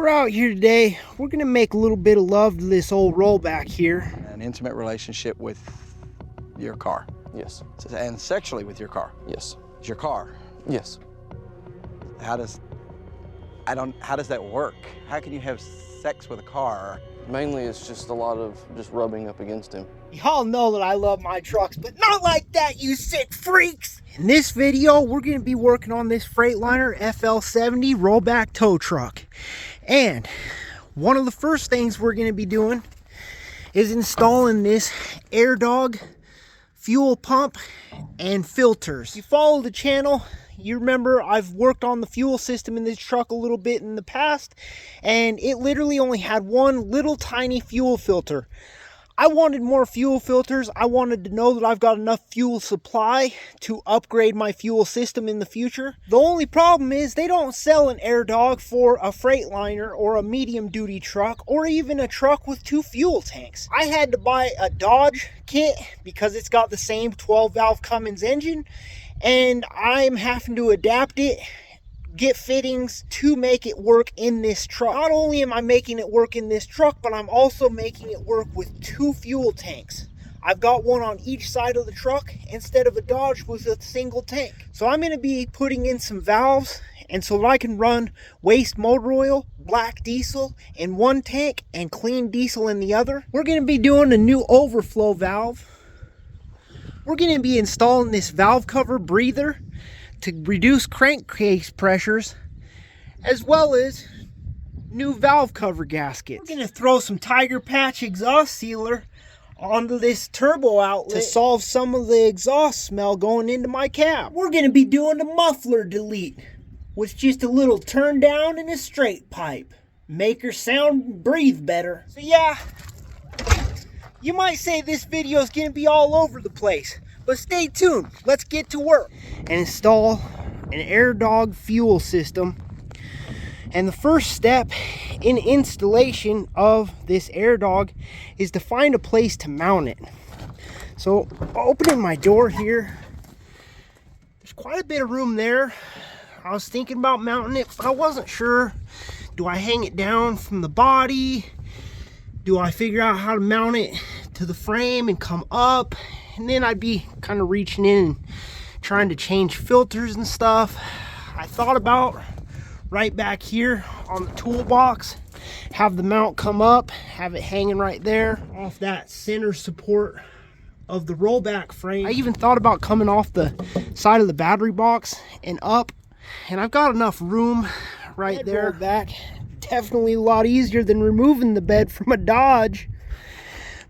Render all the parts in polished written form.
we're out here today. We're gonna make a little bit of love to this old rollback here. An intimate relationship with your car. Yes. And sexually with your car. Yes. It's your car. Yes. How does that work? How can you have sex with a car? Mainly it's just a lot of just rubbing up against him. Y'all know that I love my trucks, but not like that, you sick freaks! In this video, we're gonna be working on this Freightliner FL70 rollback tow truck. And one of the first things we're gonna be doing is installing this airdog fuel pump and filters. If you follow the channel, you remember I've worked on the fuel system in this truck a little bit in the past, and it literally only had one little tiny fuel filter. I wanted more fuel filters. I wanted to know that I've got enough fuel supply to upgrade my fuel system in the future. The only problem is they don't sell an airdog for a Freightliner or a medium duty truck or even a truck with 2 fuel tanks. I had to buy a Dodge kit because it's got the same 12 valve Cummins engine, and I'm having to adapt it, get fittings to make it work in this truck. Not only am I making it work in this truck, but I'm also making it work with 2 fuel tanks. I've got one on each side of the truck instead of a Dodge with a single tank. So I'm going to be putting in some valves, and so that I can run waste motor oil, black diesel in one tank and clean diesel in the other. We're going to be doing a new overflow valve. We're going to be installing this valve cover breather to reduce crankcase pressures, as well as new valve cover gaskets. We're going to throw some Tiger Patch exhaust sealer onto this turbo outlet to solve some of the exhaust smell going into my cab. We're going to be doing a muffler delete with just a little turn down and a straight pipe. Make her sound and breathe better. So yeah, you might say this video is going to be all over the place, but stay tuned. Let's get to work and install an airdog fuel system. And the first step in installation of this airdog is to find a place to mount it. So opening my door here, there's quite a bit of room there. I was thinking about mounting it, but I wasn't sure. Do I hang it down from the body? Do I figure out how to mount it to the frame and come up? And then I'd be kind of reaching in and trying to change filters and stuff. I thought about right back here on the toolbox, have the mount come up, have it hanging right there off that center support of the rollback frame. I even thought about coming off the side of the battery box and up, and I've got enough room right there. Back, definitely a lot easier than removing the bed from a Dodge.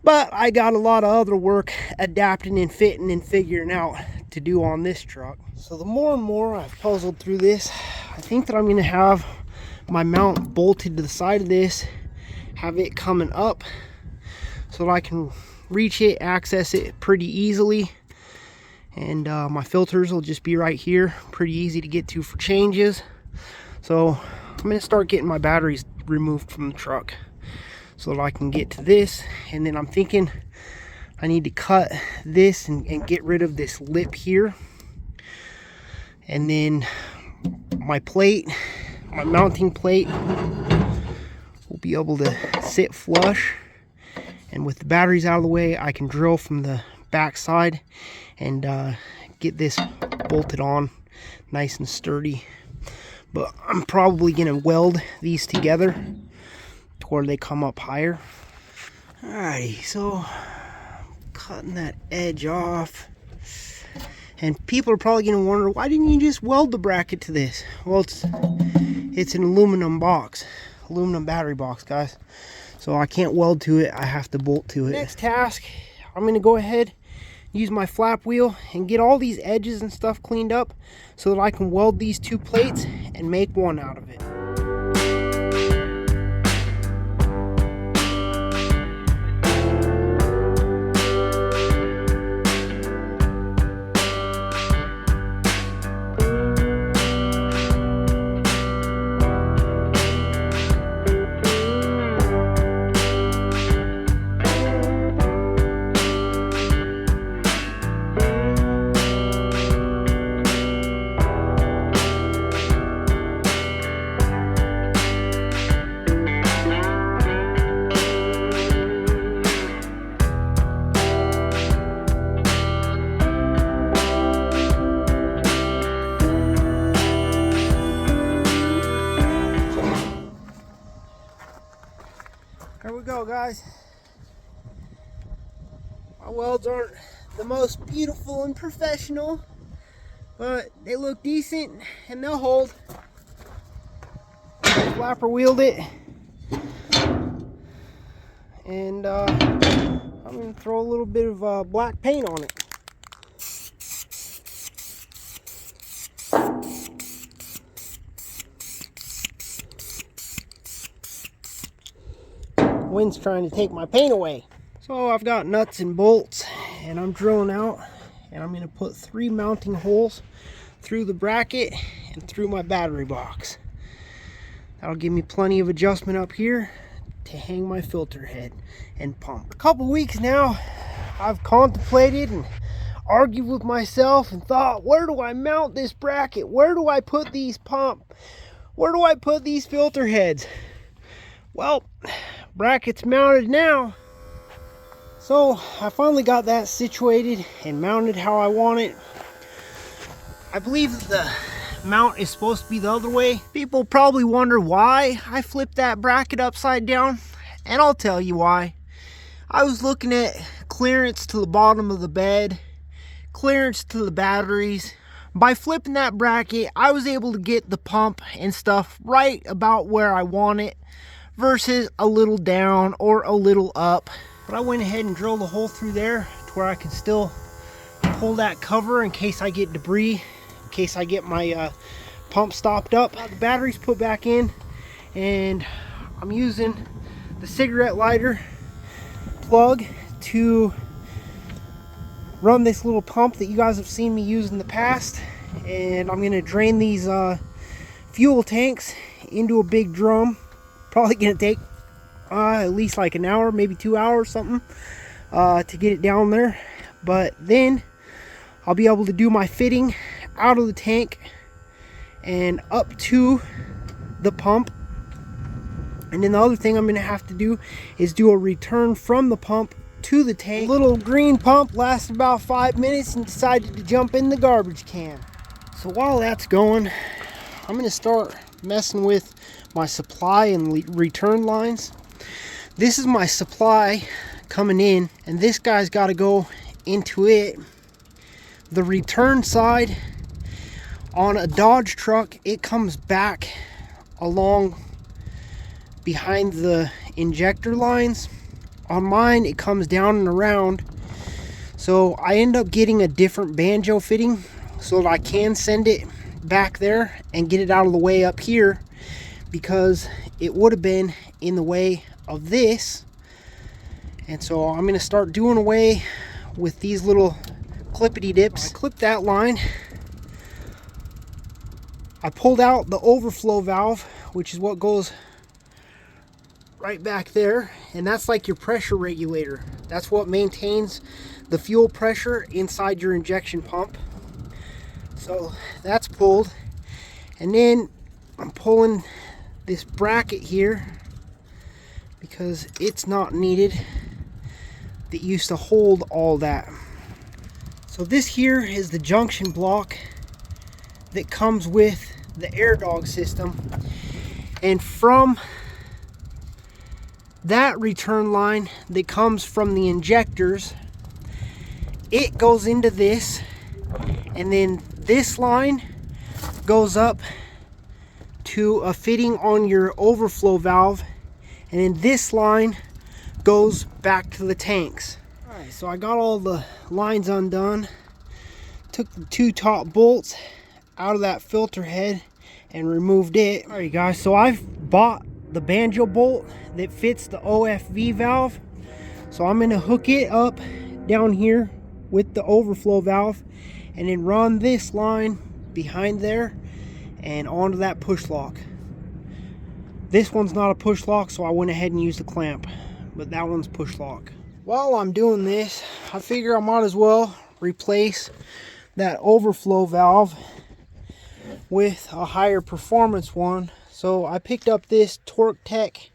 But I got a lot of other work adapting and fitting and figuring out to do on this truck. So the more and more I've puzzled through this, I think that I'm going to have my mount bolted to the side of this, have it coming up so that I can reach it, access it pretty easily. And my filters will just be right here, pretty easy to get to for changes. So I'm going to start getting my batteries removed from the truck so that I can get to this. And then I'm thinking I need to cut this and get rid of this lip here. And then my plate, my mounting plate, will be able to sit flush. And with the batteries out of the way, I can drill from the back side and get this bolted on nice and sturdy. But I'm probably going to weld these together to where they come up higher. Alrighty, so cutting that edge off. And people are probably going to wonder, why didn't you just weld the bracket to this? Well, it's an aluminum box, aluminum battery box, guys. So I can't weld to it, I have to bolt to it. Next task, I'm going to go ahead, use my flap wheel and get all these edges and stuff cleaned up so that I can weld these 2 plates and make one out of it. Here we go, guys. My welds aren't the most beautiful and professional, but they look decent and they'll hold. Flapper wheeled it, and I'm going to throw a little bit of black paint on it. Wind's trying to take my paint away. So I've got nuts and bolts, and I'm drilling out, and I'm going to put 3 mounting holes through the bracket and through my battery box. That'll give me plenty of adjustment up here to hang my filter head and pump. A couple weeks now, I've contemplated and argued with myself and thought, where do I mount this bracket? Where do I put these where do I put these filter heads? Well, bracket's mounted now. So I finally got that situated and mounted how I want it. I believe that the mount is supposed to be the other way. People probably wonder why I flipped that bracket upside down, and I'll tell you why. I was looking at clearance to the bottom of the bed, clearance to the batteries. By flipping that bracket, I was able to get the pump and stuff right about where I want it versus a little down or a little up. But I went ahead and drilled a hole through there to where I can still pull that cover in case I get debris, in case I get my pump stopped up. The battery's put back in, and I'm using the cigarette lighter plug to run this little pump that you guys have seen me use in the past. And I'm going to drain these fuel tanks into a big drum. Probably going to take at least like an hour, maybe 2 hours, something, to get it down there. But then I'll be able to do my fitting out of the tank and up to the pump. And then the other thing I'm going to have to do is do a return from the pump to the tank. The little green pump lasted about 5 minutes and decided to jump in the garbage can. So while that's going, I'm going to start messing with my supply and return lines. This is my supply coming in, and this guy's got to go into it. The return side on a Dodge truck, it comes back along behind the injector lines. On mine, it comes down and around. So I end up getting a different banjo fitting so that I can send it back there and get it out of the way up here, because it would have been in the way of this. And so I'm going to start doing away with these little clippity dips. I clipped that line. I pulled out the overflow valve, which is what goes right back there, and that's like your pressure regulator. That's what maintains the fuel pressure inside your injection pump. So that's pulled, and then I'm pulling this bracket here because it's not needed. That used to hold all that. So this here is the junction block that comes with the airdog system, and from that return line that comes from the injectors, it goes into this, and then this line goes up to a fitting on your overflow valve, and then this line goes back to the tanks. Alright, so I got all the lines undone, took the 2 top bolts out of that filter head and removed it. Alright guys, so I've bought the banjo bolt that fits the OFV valve, so I'm going to hook it up down here with the overflow valve and then run this line behind there and onto that push lock. This one's not a push lock, so I went ahead and used the clamp, but that one's push lock. While I'm doing this, I figure I might as well replace that overflow valve with a higher performance one. So I picked up this Torque Tech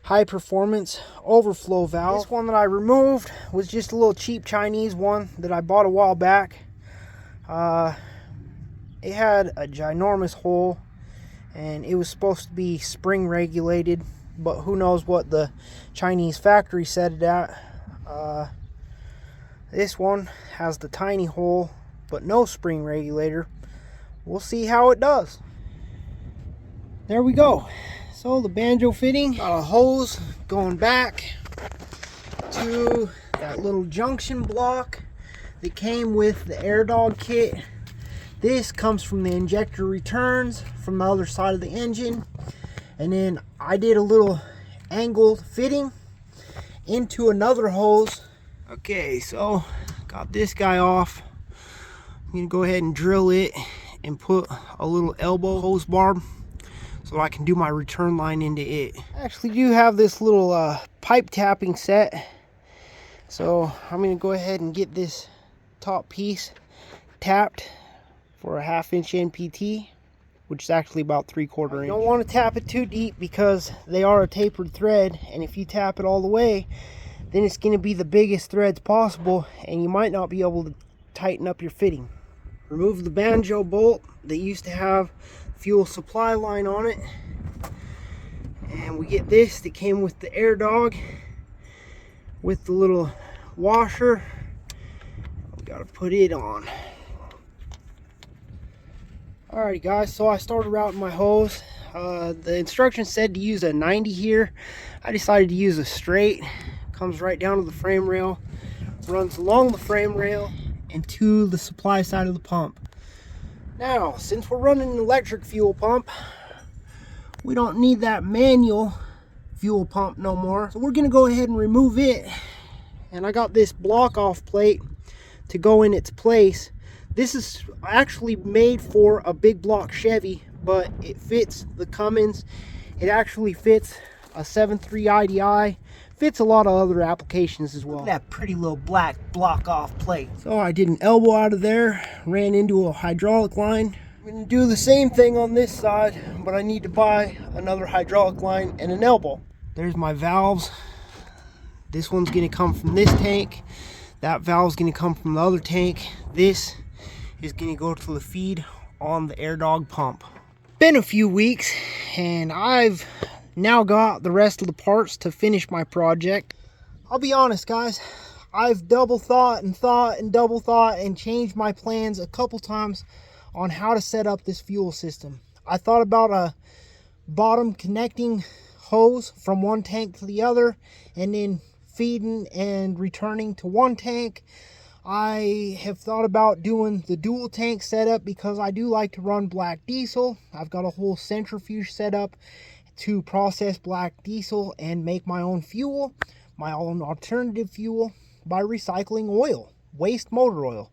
high performance overflow valve. This one that I removed was just a little cheap Chinese one that I bought a while back. It had a ginormous hole, and it was supposed to be spring regulated, but who knows what the Chinese factory set it at. This one has the tiny hole but no spring regulator. We'll see how it does. There we go. So the banjo fitting, got a hose going back to that little junction block that came with the airdog kit. This comes from the injector returns from the other side of the engine. And then I did a little angled fitting into another hose. Okay, so got this guy off. I'm gonna go ahead and drill it and put a little elbow hose barb so I can do my return line into it. I actually do have this little pipe tapping set. So I'm gonna go ahead and get this top piece tapped for a 1/2 inch NPT, which is actually about 3/4 inch. You don't want to tap it too deep because they are a tapered thread, and if you tap it all the way, then it's going to be the biggest threads possible, and you might not be able to tighten up your fitting. Remove the banjo bolt that used to have fuel supply line on it, and we get this that came with the airdog with the little washer. We got to put it on. Alrighty guys, so I started routing my hose. The instructions said to use a 90 here. I decided to use a straight. Comes right down to the frame rail, runs along the frame rail and to the supply side of the pump. Now, since we're running an electric fuel pump, we don't need that manual fuel pump no more. So we're gonna go ahead and remove it. And I got this block off plate to go in its place. This is actually made for a big block Chevy, but it fits the Cummins. It actually fits a 7.3 IDI. Fits a lot of other applications as well. Look at that pretty little black block off plate. So I did an elbow out of there, ran into a hydraulic line. I'm gonna do the same thing on this side, but I need to buy another hydraulic line and an elbow. There's my valves. This one's gonna come from this tank. That valve's gonna come from the other tank. This is gonna go to the feed on the airdog pump. Been a few weeks and I've now got the rest of the parts to finish my project. I'll be honest guys, I've double thought and double thought and changed my plans a couple times on how to set up this fuel system. I thought about a bottom connecting hose from one tank to the other and then feeding and returning to one tank. I have thought about doing the dual tank setup because I do like to run black diesel. I've got a whole centrifuge set up to process black diesel and make my own fuel, my own alternative fuel by recycling oil, waste motor oil.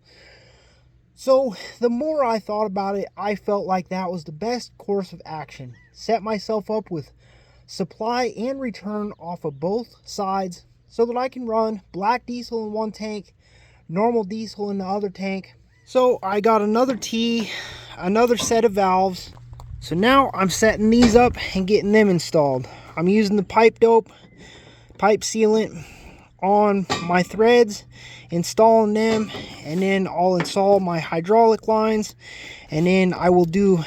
So the more I thought about it, I felt like that was the best course of action. Set myself up with supply and return off of both sides so that I can run black diesel in one tank, normal diesel in the other tank. So I got another T, another set of valves. So now I'm setting these up and getting them installed. I'm using the pipe sealant on my threads, installing them, and then I'll install my hydraulic lines, and then I will do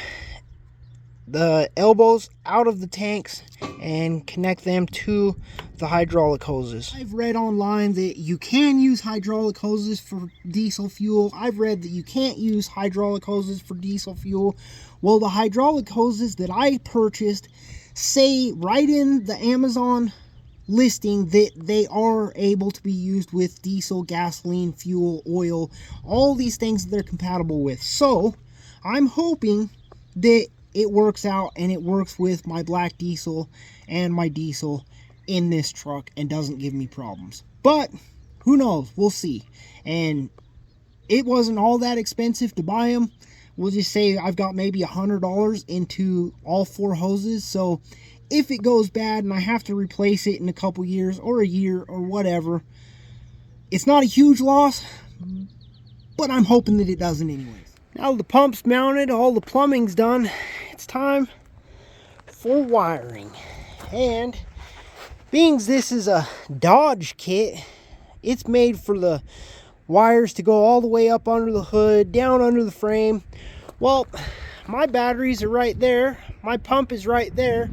the elbows out of the tanks and connect them to the hydraulic hoses. I've read online that you can use hydraulic hoses for diesel fuel. I've read that you can't use hydraulic hoses for diesel fuel. Well, the hydraulic hoses that I purchased say right in the Amazon listing that they are able to be used with diesel, gasoline, fuel, oil, all these things that they're compatible with. So I'm hoping that it works out and it works with my black diesel and my diesel in this truck and doesn't give me problems. But who knows? We'll see. And it wasn't all that expensive to buy them. We'll just say I've got maybe $100 into all 4 hoses. So if it goes bad and I have to replace it in a couple years or a year or whatever, it's not a huge loss, but I'm hoping that it doesn't anyways. Now the pump's mounted, all the plumbing's done, it's time for wiring. And being this is a Dodge kit, it's made for the wires to go all the way up under the hood, down under the frame. Well, my batteries are right there, my pump is right there,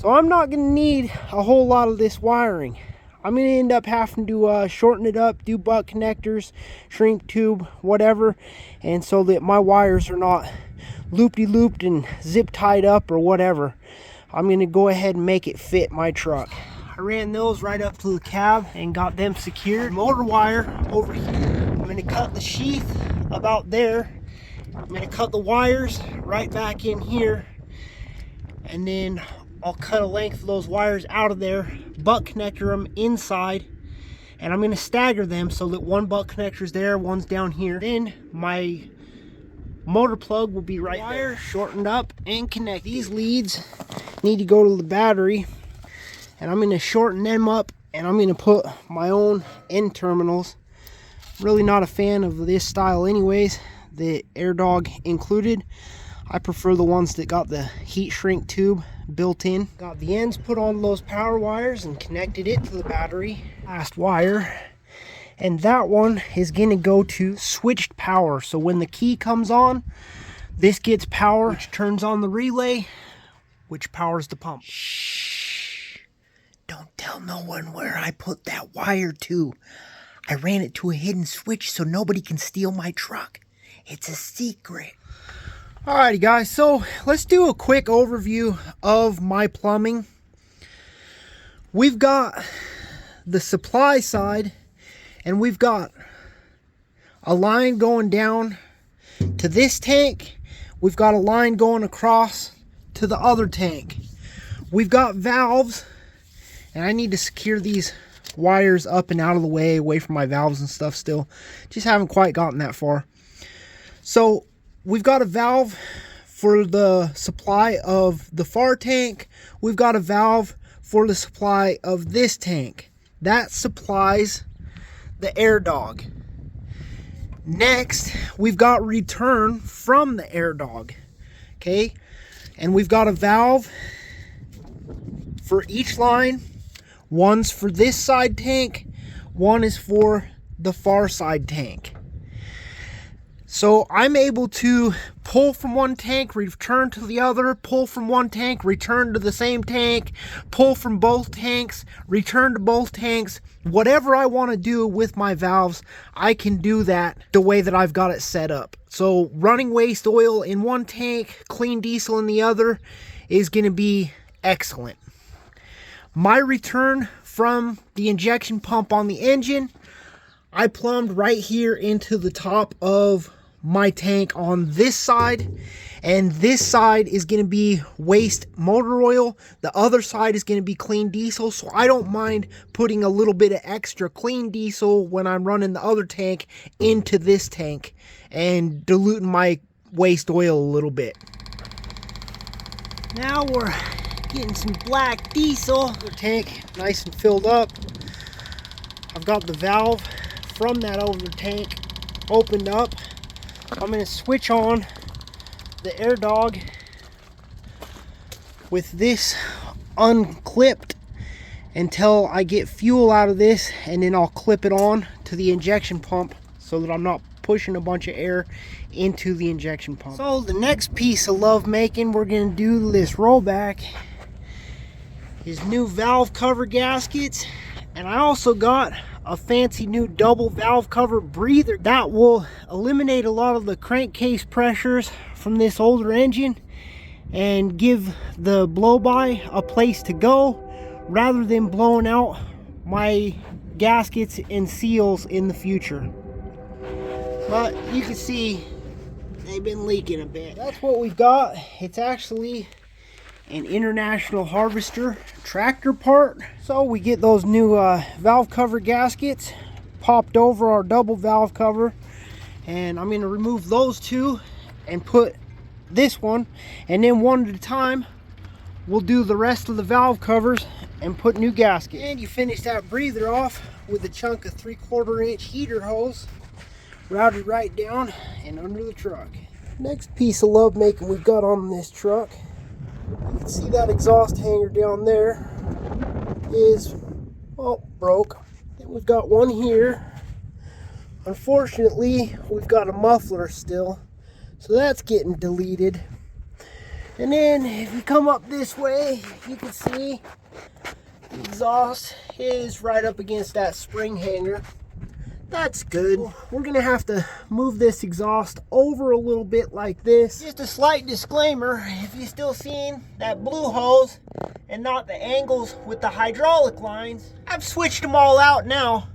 So I'm not going to need a whole lot of this wiring. I'm going to end up having to shorten it up, do butt connectors, shrink tube, whatever, and so that my wires are not loopy-looped and zip tied up or whatever. I'm going to go ahead and make it fit my truck. I ran those right up to the cab and got them secured. Motor wire over here. I'm going to cut the sheath about there. I'm going to cut the wires right back in here, and then I'll cut a length of those wires out of there, butt connector them inside, and I'm going to stagger them so that one butt connector is there, one's down here. Then my motor plug will be right there, shortened up and connected. These leads need to go to the battery, and I'm going to shorten them up, and I'm going to put my own end terminals. Really not a fan of this style anyways, the airdog included. I prefer the ones that got the heat shrink tube built in. Got the ends put on those power wires and connected it to the battery. Last wire. And that one is going to go to switched power. So when the key comes on, this gets power, which turns on the relay, which powers the pump. Shh. Don't tell no one where I put that wire to. I ran it to a hidden switch so nobody can steal my truck. It's a secret. Alrighty guys, so let's do a quick overview of my plumbing. We've got the supply side, and we've got a line going down to this tank. We've got a line going across to the other tank. We've got valves, and I need to secure these wires up and out of the way, away from my valves and stuff still. Just haven't quite gotten that far. So we've got a valve for the supply of the far tank. We've got a valve for the supply of this tank. That supplies the airdog. Next, we've got return from the airdog. Okay? And we've got a valve for each line. One's for this side tank. One is for the far side tank. So I'm able to pull from one tank, return to the other, pull from one tank, return to the same tank, pull from both tanks, return to both tanks. Whatever I want to do with my valves, I can do that the way that I've got it set up. So running waste oil in one tank, clean diesel in the other is going to be excellent. My return from the injection pump on the engine, I plumbed right here into the top of my tank on this side, and this side is going to be waste motor oil. The other side is going to be clean diesel, so I don't mind putting a little bit of extra clean diesel when I'm running the other tank into this tank and diluting my waste oil a little bit. Now we're getting some black diesel. The tank nice and filled up. I've got the valve from that over tank opened up. I'm going to switch on the airdog with this unclipped until I get fuel out of this, and then I'll clip it on to the injection pump so that I'm not pushing a bunch of air into the injection pump. So the next piece of love making we're going to do this rollback is new valve cover gaskets, and I also got a fancy new double valve cover breather that will eliminate a lot of the crankcase pressures from this older engine and give the blow-by a place to go rather than blowing out my gaskets and seals in the future. But you can see they've been leaking a bit. That's what we've got. It's actually an International Harvester tractor part. So we get those new valve cover gaskets popped over our double valve cover, and I'm going to remove those two and put this one, and then one at a time we'll do the rest of the valve covers and put new gaskets. And you finish that breather off with a chunk of 3/4 inch heater hose routed right down and under the truck. Next piece of love making we've got on this truck, you can see that exhaust hanger down there is, well, broke. Then we've got one here. Unfortunately, we've got a muffler still, so that's getting deleted. And then if you come up this way, you can see the exhaust is right up against that spring hanger. That's good. We're gonna have to move this exhaust over a little bit like this. Just a slight disclaimer, if you're still seeing that blue hose and not the angles with the hydraulic lines, I've switched them all out now.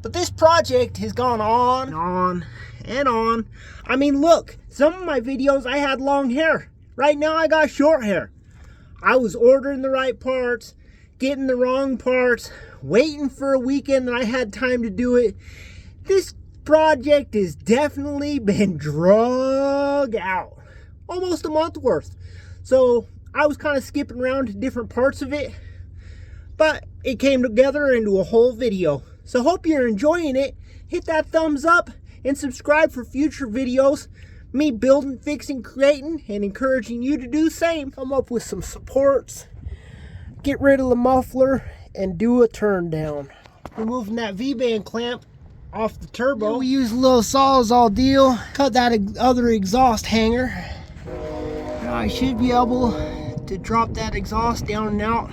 But this project has gone on and on and on. I mean, look, some of my videos I had long hair. Right now I got short hair. I was ordering the right parts, getting the wrong parts, waiting for a weekend that I had time to do it. This project has definitely been drug out. Almost a month worth. So I was kind of skipping around to different parts of it, but it came together into a whole video. So hope you're enjoying it. Hit that thumbs up and subscribe for future videos. Me building, fixing, creating, and encouraging you to do the same. Come up with some supports, get rid of the muffler, and do a turn down. Removing that V-band clamp off the turbo. Then we use a little Sawzall deal, cut that other exhaust hanger. Now I should be able to drop that exhaust down and out,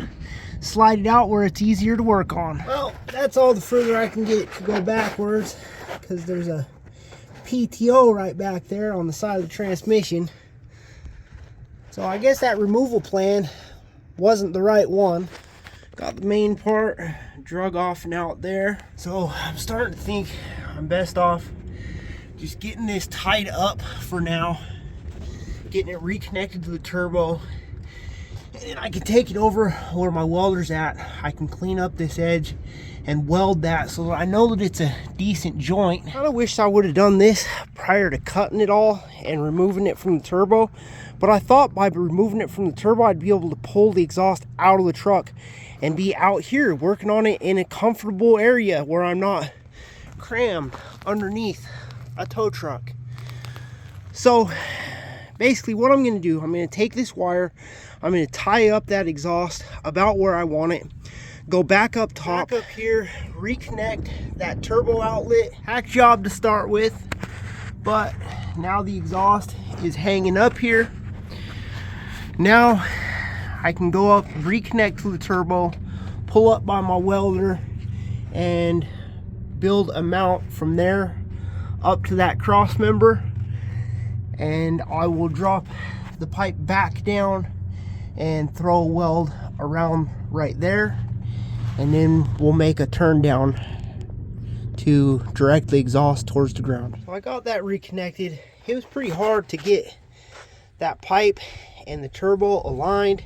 slide it out where it's easier to work on. Well, that's all the further I can get to go backwards, because there's a PTO right back there on the side of the transmission. So I guess that removal plan wasn't the right one. Got the main part drug off and out there. So I'm starting to think I'm best off just getting this tied up for now, getting it reconnected to the turbo, and then I can take it over where my welder's at. I can clean up this edge and weld that so that I know that it's a decent joint. I kind of wish I would have done this prior to cutting it all and removing it from the turbo, but I thought by removing it from the turbo I'd be able to pull the exhaust out of the truck and be out here working on it in a comfortable area where I'm not crammed underneath a tow truck. So basically what I'm going to do, I'm going to take this wire, I'm going to tie up that exhaust about where I want it, go back up top, back up here, reconnect that turbo outlet. Hack job to start with, but now the exhaust is hanging up here. Now I can go up, reconnect to the turbo, pull up by my welder, and build a mount from there up to that cross member, and I will drop the pipe back down and throw a weld around right there, and then we'll make a turn down to direct the exhaust towards the ground. So I got that reconnected. It was pretty hard to get that pipe and the turbo aligned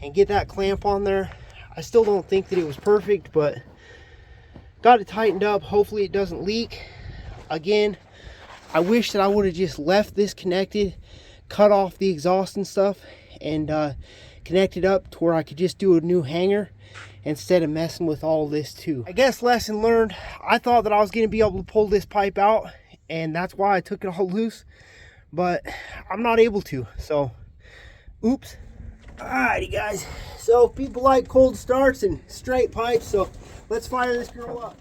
and get that clamp on there. I still don't think that it was perfect, but got it tightened up. Hopefully it doesn't leak. Again, I wish that I would have just left this connected, cut off the exhaust and stuff, and connected up to where I could just do a new hanger instead of messing with all this too. I guess lesson learned. I thought that I was going to be able to pull this pipe out, and that's why I took it all loose, but I'm not able to, so oops. Alrighty guys, so people like cold starts and straight pipes, so let's fire this girl up.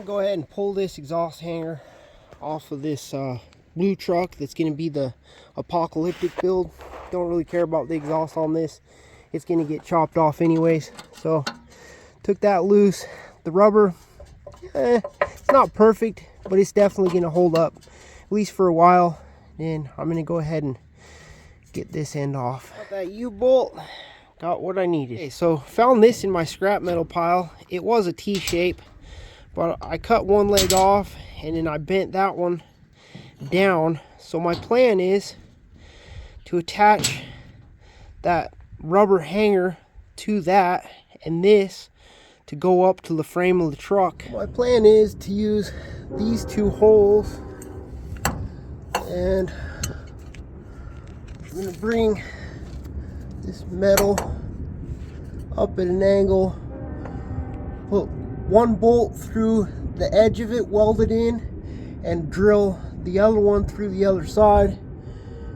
Go ahead and pull this exhaust hanger off of this blue truck that's going to be the apocalyptic build. Don't really care about the exhaust on this. It's going to get chopped off anyways. So took that loose. The rubber, it's not perfect, but it's definitely going to hold up at least for a while. Then I'm going to go ahead and get this end off. Got that U-bolt, got what I needed. Okay, so found this in my scrap metal pile. It was a T-shape, but I cut one leg off and then I bent that one down. So my plan is to attach that rubber hanger to that, and this to go up to the frame of the truck. My plan is to use these two holes, and I'm going to bring this metal up at an angle, put one bolt through the edge of it, weld it in, and drill the other one through the other side,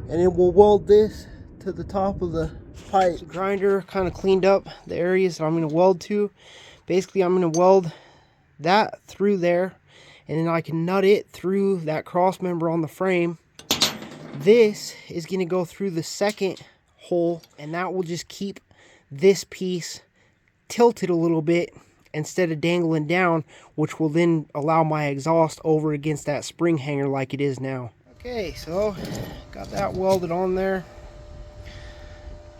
and it will weld this to the top of the pipe. The grinder kind of cleaned up the areas that I'm going to weld to. Basically, I'm going to weld that through there, and then I can nut it through that cross member on the frame. This is going to go through the second hole, and that will just keep this piece tilted a little bit instead of dangling down, which will then allow my exhaust over against that spring hanger like it is now. Okay, so got that welded on there.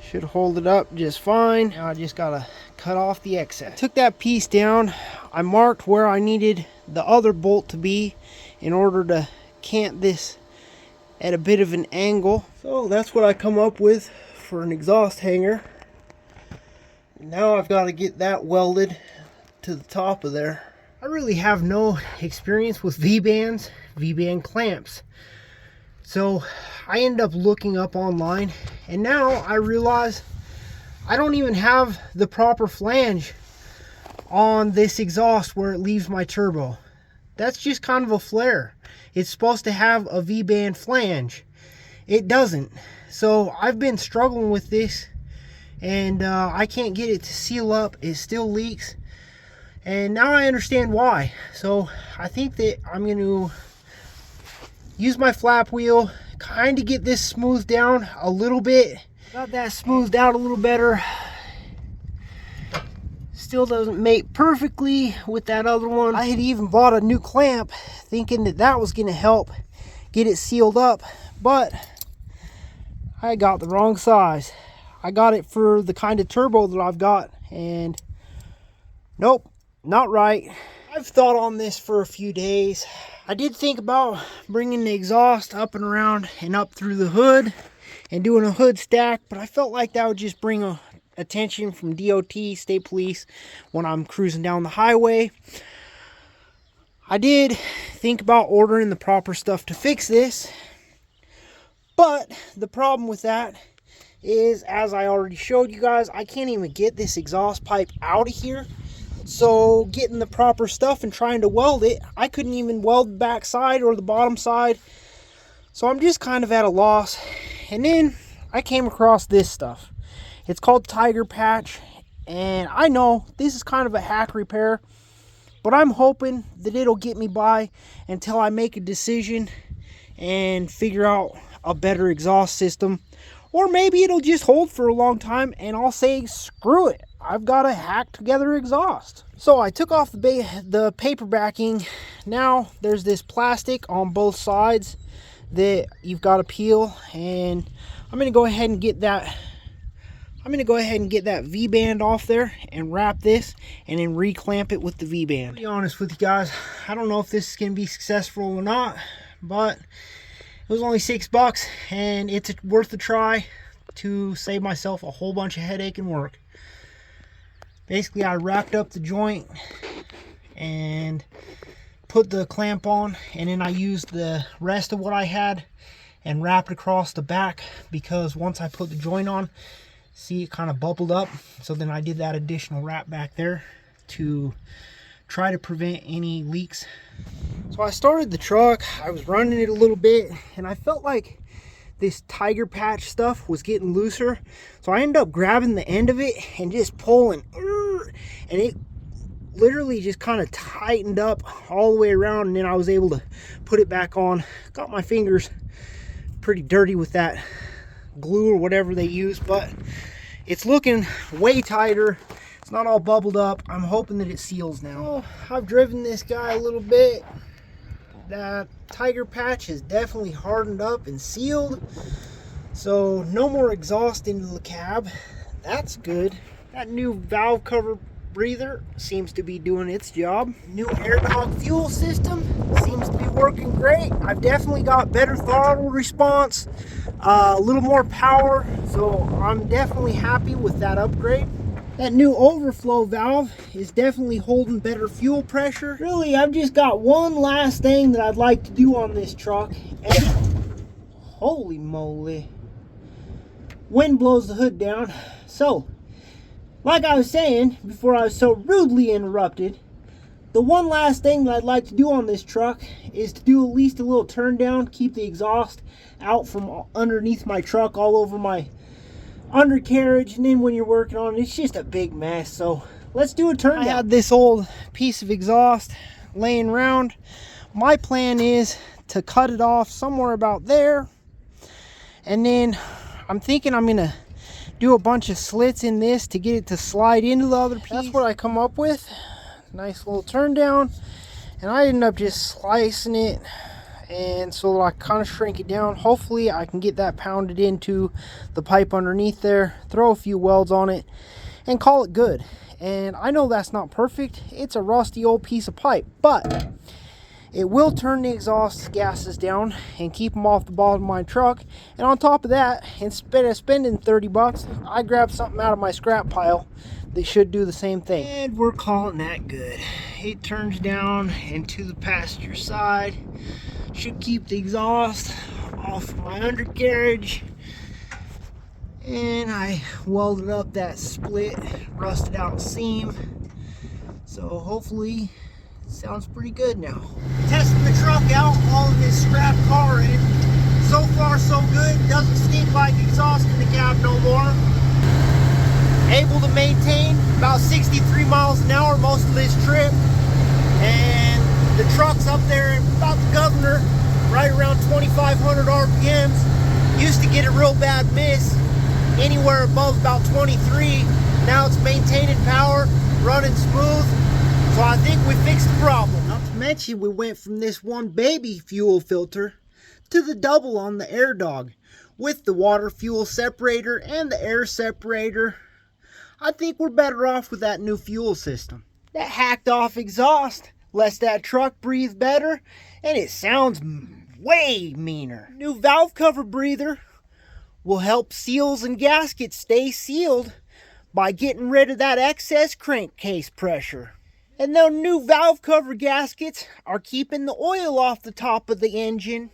Should hold it up just fine. Now I just gotta cut off the excess. Took that piece down. I marked where I needed the other bolt to be in order to cant this at a bit of an angle. So that's what I come up with for an exhaust hanger. Now I've got to get that welded to the top of there. I really have no experience with V-bands, V-band clamps. So I end up looking up online, and now I realize I don't even have the proper flange on this exhaust where it leaves my turbo. That's just kind of a flare. It's supposed to have a V-band flange. It doesn't. So I've been struggling with this, and I can't get it to seal up. It still leaks, and now I understand why. So I think that I'm going to use my flap wheel, kind of get this smoothed down a little bit. Got that smoothed out a little better. Still doesn't mate perfectly with that other one. I had even bought a new clamp thinking that that was going to help get it sealed up, but I got the wrong size. I got it for the kind of turbo that I've got, and nope, not right. I've thought on this for a few days. I did think about bringing the exhaust up and around and up through the hood and doing a hood stack, but I felt like that would just bring attention from DOT, state police, when I'm cruising down the highway. I did think about ordering the proper stuff to fix this, but the problem with that is, as I already showed you guys, I can't even get this exhaust pipe out of here. So getting the proper stuff and trying to weld it, I couldn't even weld the back side or the bottom side. So I'm just kind of at a loss. And then I came across this stuff. It's called Tiger Patch, and I know this is kind of a hack repair, but I'm hoping that it'll get me by until I make a decision and figure out a better exhaust system. Or maybe it'll just hold for a long time and I'll say, screw it, I've got a hack together exhaust. So I took off the paper backing. Now there's this plastic on both sides that you've got to peel, and I'm going to go ahead and get that V-band off there and wrap this and then reclamp it with the V-band. To be honest with you guys, I don't know if this is going to be successful or not, but it was only $6 and it's worth a try to save myself a whole bunch of headache and work. Basically, I wrapped up the joint and put the clamp on, and then I used the rest of what I had and wrapped across the back, because once I put the joint on, see, it kind of bubbled up. So then I did that additional wrap back there to try to prevent any leaks. So I started the truck, I was running it a little bit, and I felt like this Tiger Patch stuff was getting looser. So I ended up grabbing the end of it and just pulling, and it literally just kind of tightened up all the way around, and then I was able to put it back on. Got my fingers pretty dirty with that glue or whatever they use, but it's looking way tighter. It's not all bubbled up. I'm hoping that it seals now. Well, I've driven this guy a little bit. That Tiger Patch is definitely hardened up and sealed, so no more exhaust into the cab. That's good. That new valve cover breather seems to be doing its job. New AirDog fuel system seems to be working great. I've definitely got better throttle response, a little more power, so I'm definitely happy with that upgrade. That new overflow valve is definitely holding better fuel pressure. Really, I've just got one last thing that I'd like to do on this truck, and holy moly, wind blows the hood down. So, like I was saying before I was so rudely interrupted, the one last thing that I'd like to do on this truck is to do at least a little turn down, keep the exhaust out from underneath my truck, all over my undercarriage, and then when you're working on it, it's just a big mess. So let's do a turn down. I had this old piece of exhaust laying around. My plan is to cut it off somewhere about there, and then I'm thinking I'm gonna do a bunch of slits in this to get it to slide into the other piece. That's what I come up with. Nice little turn down, and I ended up just slicing it, and so I kind of shrink it down. Hopefully I can get that pounded into the pipe underneath there, throw a few welds on it, and call it good. And I know that's not perfect. It's a rusty old piece of pipe, but it will turn the exhaust gases down and keep them off the bottom of my truck. And on top of that, instead of spending 30 bucks, I grabbed something out of my scrap pile that should do the same thing. And we're calling that good. It turns down into the passenger side. Should keep the exhaust off my undercarriage. And I welded up that split, rusted out seam. So hopefully it sounds pretty good now. Testing the truck out, hauling this scrap car in. So far so good. Doesn't stink like exhaust in the cab no more. Able to maintain about 63 miles an hour most of this trip. And the truck's up there about the governor, right around 2,500 RPMs. Used to get a real bad miss anywhere above about 23. Now it's maintaining power, running smooth. So I think we fixed the problem. Not to mention, we went from this one baby fuel filter to the double on the airdog with the water fuel separator and the air separator. I think we're better off with that new fuel system. That hacked off exhaust lets that truck breathe better, and it sounds way meaner. New valve cover breather will help seals and gaskets stay sealed by getting rid of that excess crankcase pressure. And the new valve cover gaskets are keeping the oil off the top of the engine